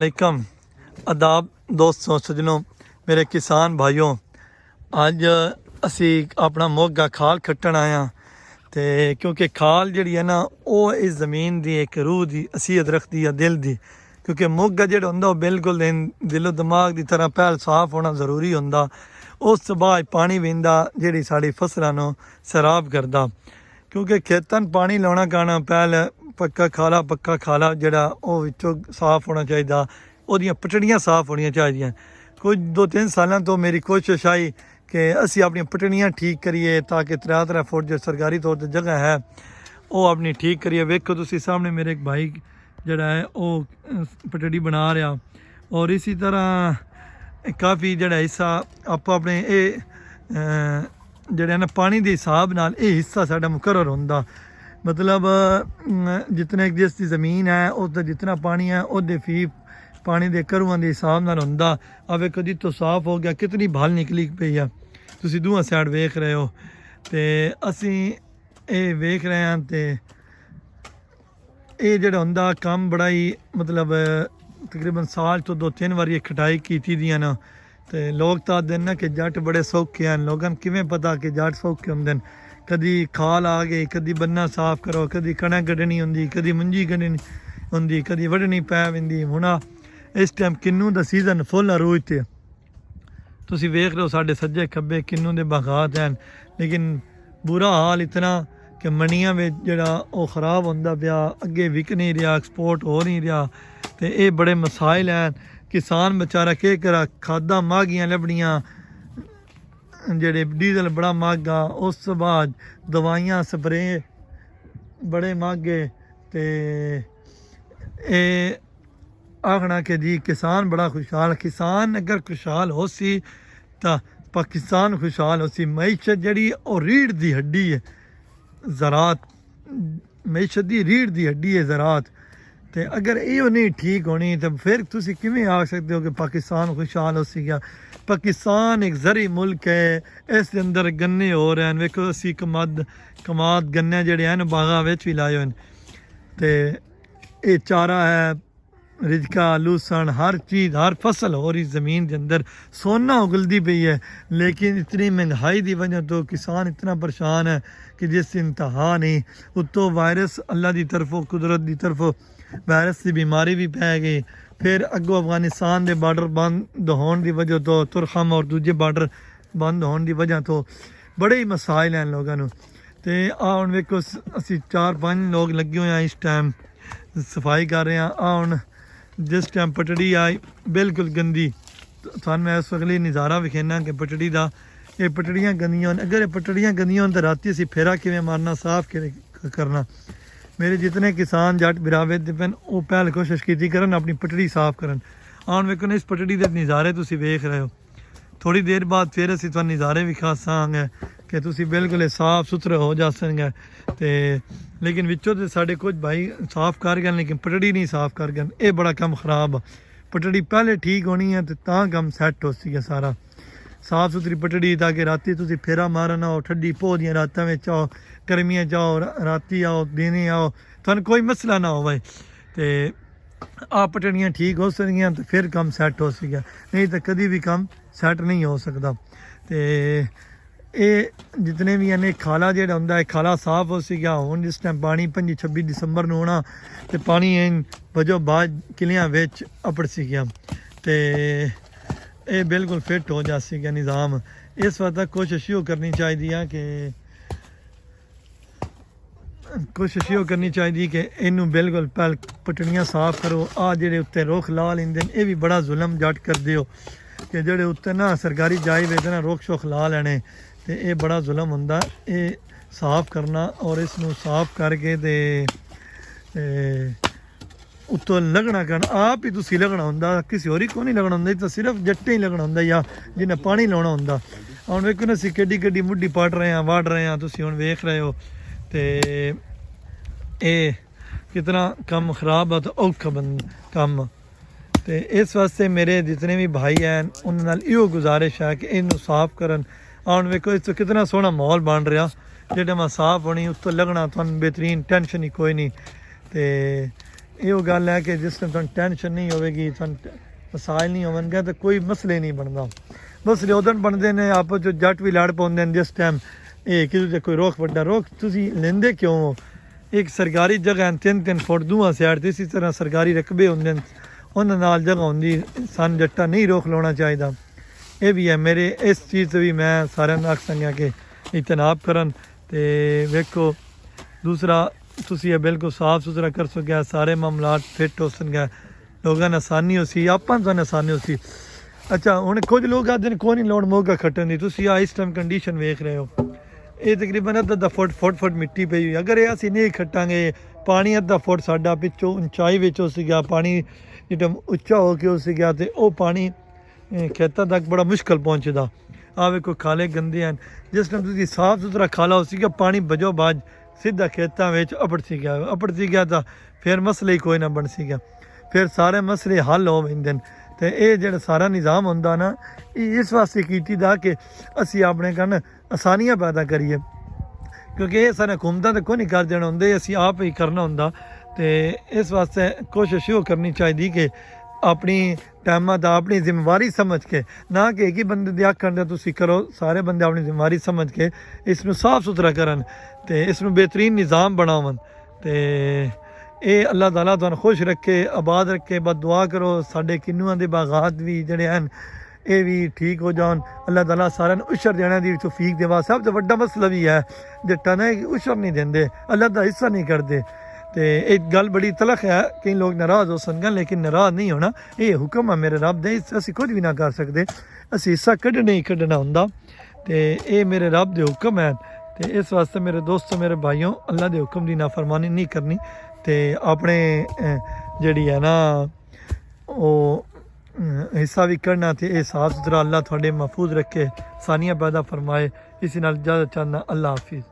अलैक्म आदाब दोस्तों सज्जनों मेरे किसान भाइयों अज असी अपना मोगा खाल खट्टन आया तो क्योंकि खाल जी है ना वो इस ज़मीन की एक रूह की असीयत रखती है दिल की क्योंकि मोगा जो होंगे बिल्कुल दिलो दिमाग की तरह पहल साफ होना जरूरी होंगे उस तो बाद पानी पींदा जी साड़ी फसलों सैराब करता क्योंकि खेतन पानी लाना कहना पहल पक्का खाला जड़ा साफ होना चाहिए वो पटड़ियाँ साफ होनी चाहिए कुछ 2-3 सालों तो मेरी कोशिश आई कि असी अपनी पटड़ियाँ ठीक करिए ताकि 3 फुट जो सरकारी तौर पर जगह है वो अपनी ठीक करिए। वेखो तुसी सामने मेरे एक भाई जड़ा है वो पटड़ी बना रहा और इसी तरह काफ़ी जड़ा हिस्सा आप अपने जड़े ना पानी के हिसाब नाल ये हिस्सा साडा मुकर्रर होंदा मतलब जितने जिसकी ज़मीन है उसका जितना पानी है उसके फी पानी के घरुआं के हिसाब नाल होंदा। अब एक जी तो साफ हो गया कितनी भल निकली पई है तुसी दूआ साइड वेख रहे हो तो असी ये वेख रहे हैं तो ये जड़ा होंदा काम बड़ा ही मतलब तकरीबन साल तो 2-3 बारी खटाई की दियां ना तो लोग तो आखते ना कि जट बड़े सौखे हैं लोगों किवें पता कि जट सौखे होंदे कदी खाल आ गई कदी बन्ना साफ करो कदी कणक कड्ढनी होंदी कदी मुंजी कड्ढनी होंदी कदी वड्ढनी पै वेंदी हुण इस टाइम किन्नू दा सीजन फुल अरूज ते तुसी वेख रहे हो साढ़े सज्जे खब्बे किन्नू दे बागात हैं लेकिन बुरा हाल इतना कि मंडियां में जड़ा वो खराब होंदा पिया अगे विक नहीं रहा एक्सपोर्ट हो नहीं रहा तो ये बड़े मसाइल हैं किसान बेचारा केह् करा खादां महंगियां लभनियां जेह्ड़े डीजल बड़ा महंगा उस तो बाद दवाइयां स्प्रे बड़े महंगे तो ये आखना कि जी किसान बड़ा खुशहाल किसान अगर खुशहाल हो सी तो पाकिस्तान खुशहाल हो सी। मईशत जड़ी और रीढ़ की हड्डी है ज़रात मईशत की रीढ़ की हड्डी है ज़रात तो अगर ये नहीं ठीक होनी तो फिर तुसी किवें आख सकते हो कि पाकिस्तान खुशहाल हो सी गया। पाकिस्तान एक ज़री मुल्क है इस अंदर गन्ने हो रहे हैं वेखो असी कमाद गन्ने जड़े हैं बागा विच भी लाए हुए तो ये चारा है रिजका लूसन हर चीज़ हर फसल हो रही ज़मीन के अंदर सोना उगलती पई है लेकिन इतनी महंगाई की वजह तो किसान इतना परेशान है कि जिस इंतहा नहीं उत्तों वायरस अल्लाह की तरफों कुदरत की तरफों वायरस की बीमारी भी पै गई फिर अगों अफगानिस्तान के बार्डर बंद होने की वजह तो तुरखम और दूजे बार्डर बंद होने की वजह तो बड़े ही मसाइल हैं लोगों तो हुण वेखो असी 4-5 लोग लगे हुए हैं इस टाइम सफाई कर रहे हैं हुण जिस टाइम पटड़ी आई बिल्कुल गंदी थानू मैं इस अगली नज़ारा विखेना कि पटड़ी का ये पटड़ियाँ गंदियां अगर ये पटड़ियाँ गंदियां तो राती असी फेरा किवें मारना साफ करना। मेरे जितने किसान जट बिरावे दे पैन वो पहल कोशिश की करन अपनी पटड़ी साफ करन हुण वेखो इस पटड़ी के नज़ारे तुसी वेख रहे हो थोड़ी देर बाद फिर असी तुहानू नज़ारे विखासांगे कि तुसी बिल्कुल साफ सुथरे हो जासनगे तो लेकिन विचों तो साढ़े कुछ भाई साफ कर गए लेकिन पटड़ी नहीं साफ कर गए ये बड़ा कम खराब पटड़ी पहले ठीक होनी है तो कम सैट हो सी सारा साफ सुथरी पटड़ी ताकि राती तुसी फेरा मारना हो ठंडी पो दियां रातां में आओ गर्मियां जाओ राती आओ दिने आओ थानू कोई मसला ना हो भाई तो आ पटड़ियाँ ठीक हो सकेंगियां तो फिर कम सैट हो सकेगा नहीं तो कभी भी कम सैट नहीं हो सकता। तो ये जितने भी हैं खाला जो होंगे खाला साफ हो सी गया हूँ जिस टाइम पानी 25-26 दिसंबर में होना तो पानी वजो बाद किलियां विच अपड़ सी गया तो ये बिल्कुल फिट हो जा सी गया निज़ाम। इस वक्त कोशिश यो करनी चाहिए कि इनू बिल्कुल पहल पटड़ियाँ साफ करो आ जेडे उत्ते रुख ला लेंदे ये भी बड़ा जुलम जट करदे हो कि जेडे उत्ते ना सरकारी जाई वे ना रुख शुख ला लैने तो ये बड़ा जुलम होंदा ये साफ करना और इसनू साफ करके उत्तों लगना करना आप ही तुसी लगना होंदा किसी होर को नहीं लगना होंदा तो सिर्फ जट्टे ही लगना होंदा या जिन्हें पानी लाना होंदा। हुण वेखो ना असीं केड्डी मुड्डी पट रहे हैं वाड़ रहे हैं तुसी हुण वेख रहे हो तो ये कितना कम खराब है तो औखा कम तो इस वास्ते मेरे जितने भी भाई हैं उन्होंने नाल इहो गुजारिश है कि इनू साफ करन। हुण वेखो इस कितना सोहना माहौल बन रहा जेह्ड़ा मैं साफ होनी उत्तों लगना तुहानू बेहतरीन टेंशन ही कोई नहीं तो ਇਹੋ ਗੱਲ ਹੈ ਕਿ ਜਿਸ ਟਾਈਮ ਤੁਹਾਨੂੰ ਟੈਨਸ਼ਨ ਨਹੀਂ ਹੋਵੇਗੀ, ਤੁਹਾਨੂੰ ਮਸਾਇਲ ਨਹੀਂ ਹੋਣਗੇ ਤਾਂ ਕੋਈ ਮਸਲੇ ਨਹੀਂ ਬਣਦਾ। ਮਸਲੇ ਉਦੋਂ ਬਣਦੇ ਨੇ ਆਪਸ 'ਚ ਜੱਟ ਵੀ ਲੜ ਪਾਉਂਦੇ ਨੇ ਜਿਸ ਟਾਈਮ ਇਹ ਕਿਸੇ ਦੇ ਕੋਈ ਰੋਕ ਵੱਡਾ ਰੋਕ ਤੁਸੀਂ ਲੈਂਦੇ ਕਿਉਂ ਹੋ? ਇੱਕ ਸਰਕਾਰੀ ਜਗ੍ਹਾ 3-3 ਫੁੱਟ ਦੂਆ ਸਾਈਡ ਤੇ ਇਸੇ ਤਰ੍ਹਾਂ ਸਰਕਾਰੀ ਰਕਬੇ ਹੁੰਦੇ ਨੇ ਉਹਨਾਂ ਨਾਲ ਜਗ੍ਹਾ ਹੁੰਦੀ, ਸਾਨੂੰ ਜੱਟਾਂ ਨਹੀਂ ਰੋਕ ਲਾਉਣਾ ਚਾਹੀਦਾ। ਇਹ ਵੀ ਹੈ ਮੇਰੇ ਇਸ ਚੀਜ਼ ਤੇ ਵੀ ਮੈਂ ਸਾਰਿਆਂ ਨੂੰ ਆਖ ਸੰਗਿਆ ਕਿ ਇਤਨਾਬ ਕਰਨ। ਤੇ ਵੇਖੋ ਦੂਸਰਾ ਤੁਸੀਂ ਇਹ ਬਿਲਕੁਲ ਸਾਫ ਸੁਥਰਾ ਕਰ ਸਕਿਆ, ਸਾਰੇ ਮਾਮਲਾਤ ਫਿੱਟ ਹੋ ਸਕਿਆ, ਲੋਕਾਂ ਨੂੰ ਆਸਾਨੀ ਹੋ ਸੀ, ਆਪਾਂ ਨੂੰ ਆਸਾਨੀ ਹੋ ਸੀ। ਅੱਛਾ ਹੁਣ ਕੁਝ ਲੋਕ ਆਖਦੇ ਨੇ ਕੋਈ ਨਹੀਂ ਲੋੜ ਮੋਗਾ ਖੱਟਣ ਦੀ, ਤੁਸੀਂ ਆ ਇਸ ਟਾਈਮ ਕੰਡੀਸ਼ਨ ਵੇਖ ਰਹੇ ਹੋ, ਇਹ ਤਕਰੀਬਨ ਅੱਧਾ ਫੁੱਟ ਮਿੱਟੀ ਪਈ ਹੋਈ। ਅਗਰ ਇਹ ਅਸੀਂ ਨਹੀਂ ਖੱਟਾਂਗੇ, ਪਾਣੀ ਅੱਧਾ ਫੁੱਟ ਸਾਡਾ ਪਿੱਛੋਂ ਉਚਾਈ ਵਿੱਚ ਹੋ ਸੀਗਾ, ਪਾਣੀ ਜਿਹੜਾ ਉੱਚਾ ਹੋ ਕੇ ਹੋ ਸੀਗਾ ਤੇ ਉਹ ਪਾਣੀ ਖੇਤਾਂ ਤੱਕ ਬੜਾ ਮੁਸ਼ਕਲ ਪਹੁੰਚਦਾ। ਆ ਵੇਖੋ ਖਾਲੇ ਗੰਦੇ ਹਨ, ਜਿਸ ਟਾਈਮ ਤੁਸੀਂ ਸਾਫ ਸੁਥਰਾ ਖਾਲਾ ਹੋ ਸੀਗਾ ਪਾਣੀ ਬਜੋ ਬਾਜ ਸਿੱਧਾ ਖੇਤਾਂ ਵਿੱਚ ਅਪੜ ਸੀਗਾ ਤਾਂ ਫਿਰ ਮਸਲੇ ਹੀ ਕੋਈ ਨਾ ਬਣ ਸੀਗਾ, ਫਿਰ ਸਾਰੇ ਮਸਲੇ ਹੱਲ ਹੋ ਜਾਂਦੇ ਨੇ। ਤੇ ਇਹ ਜਿਹੜਾ ਸਾਰਾ ਨਿਜ਼ਾਮ ਹੁੰਦਾ ਨਾ ਇਹ ਇਸ ਵਾਸਤੇ ਕੀਤੀ ਦਾ ਕਿ ਅਸੀਂ ਆਪਣੇ ਕੰਨ ਆਸਾਨੀਆਂ ਪੈਦਾ ਕਰੀਏ, ਕਿਉਂਕਿ ਇਹ ਸਾਰੇ ਹੁਕੂਮਤਾਂ ਤਾਂ ਕੋਈ ਨਹੀਂ ਕਰ ਦੇਣਾ ਹੁੰਦੇ, ਅਸੀਂ ਆਪ ਹੀ ਕਰਨਾ ਹੁੰਦਾ। ਤੇ ਇਸ ਵਾਸਤੇ ਕੋਸ਼ਿਸ਼ ਇਹ ਕਰਨੀ ਚਾਹੀਦੀ ਕਿ ਆਪਣੀ ਟਾਈਮਾਂ ਦਾ ਆਪਣੀ ਜ਼ਿੰਮੇਵਾਰੀ ਸਮਝ ਕੇ, ਨਾ ਕਿ ਇੱਕ ਹੀ ਬੰਦੇ ਦੀ ਆਖਣ ਦੇ ਤੁਸੀਂ ਕਰੋ, ਸਾਰੇ ਬੰਦੇ ਆਪਣੀ ਜ਼ਿੰਮੇਵਾਰੀ ਸਮਝ ਕੇ ਇਸ ਨੂੰ ਸਾਫ ਸੁਥਰਾ ਕਰਨ ਤੇ ਇਸ ਨੂੰ ਬਿਹਤਰੀਨ ਨਿਜ਼ਾਮ ਬਣਾਉਣ। ਤੇ ਇਹ ਅੱਲਾਹ ਤਾਲਾ ਤੁਹਾਨੂੰ ਖੁਸ਼ ਰੱਖੇ, ਆਬਾਦ ਰੱਖੇ। ਬਸ ਦੁਆ ਕਰੋ ਸਾਡੇ ਕਿੰਨੂਆਂ ਦੇ ਬਾਗਾਤ ਵੀ ਜਿਹੜੇ ਹਨ ਇਹ ਵੀ ਠੀਕ ਹੋ ਜਾਣ। ਅੱਲਾਹ ਤਾਲਾ ਸਾਰਿਆਂ ਨੂੰ ਉਸ਼ਰ ਦੇਣਾ ਦੀ ਤੌਫੀਕ ਦੇਵਾ। ਸਭ ਤੋਂ ਵੱਡਾ ਮਸਲਾ ਵੀ ਹੈ ਜੱਟਾਂ ਨੇ ਉਸ਼ਰ ਨਹੀਂ ਦਿੰਦੇ, ਅੱਲਾਹ ਦਾ ਹਿੱਸਾ ਨਹੀਂ ਕਰਦੇ। ਤੇ ਇਹ ਗੱਲ ਬੜੀ ਤਲਖ ਹੈ, ਕਈ ਲੋਕ ਨਾਰਾਜ਼ ਹੋ ਸਕਣ, ਲੇਕਿਨ ਨਾਰਾਜ਼ ਨਹੀਂ ਹੋਣਾ, ਇਹ ਹੁਕਮ ਹੈ ਮੇਰੇ ਰੱਬ ਦੇ, ਅਸੀਂ ਕੁਝ ਵੀ ਨਾ ਕਰ ਸਕਦੇ, ਅਸੀਂ ਹਿੱਸਾ ਕੱਢਣਾ ਹੀ ਕੱਢਣਾ ਹੁੰਦਾ। ਤੇ ਇਹ ਮੇਰੇ ਰੱਬ ਦੇ ਹੁਕਮ ਹੈ। ਤੇ ਇਸ ਵਾਸਤੇ ਮੇਰੇ ਦੋਸਤੋ ਮੇਰੇ ਭਾਈਓ ਅੱਲਾਹ ਦੇ ਹੁਕਮ ਦੀ ਨਾਫਰਮਾਨੀ ਨਹੀਂ ਕਰਨੀ ਤੇ ਆਪਣੇ ਜਿਹੜੀ ਹੈ ਨਾ ਉਹ ਹਿੱਸਾ ਵੀ ਕਰਨਾ ਤੇ ਇਹ ਸਾਫ ਸੁਥਰਾ। ਅੱਲਾਹ ਤੁਹਾਡੇ ਮਹਿਫੂਜ਼ ਰੱਖੇ, ਸਾਨੀਆਂ ਪੈਦਾ ਫਰਮਾਏ। ਇਸ ਨਾਲ ਜ਼ਿਆਦਾ ਚਾਹੁੰਦਾ। ਅੱਲਾਹ ਹਾਫਿਜ਼।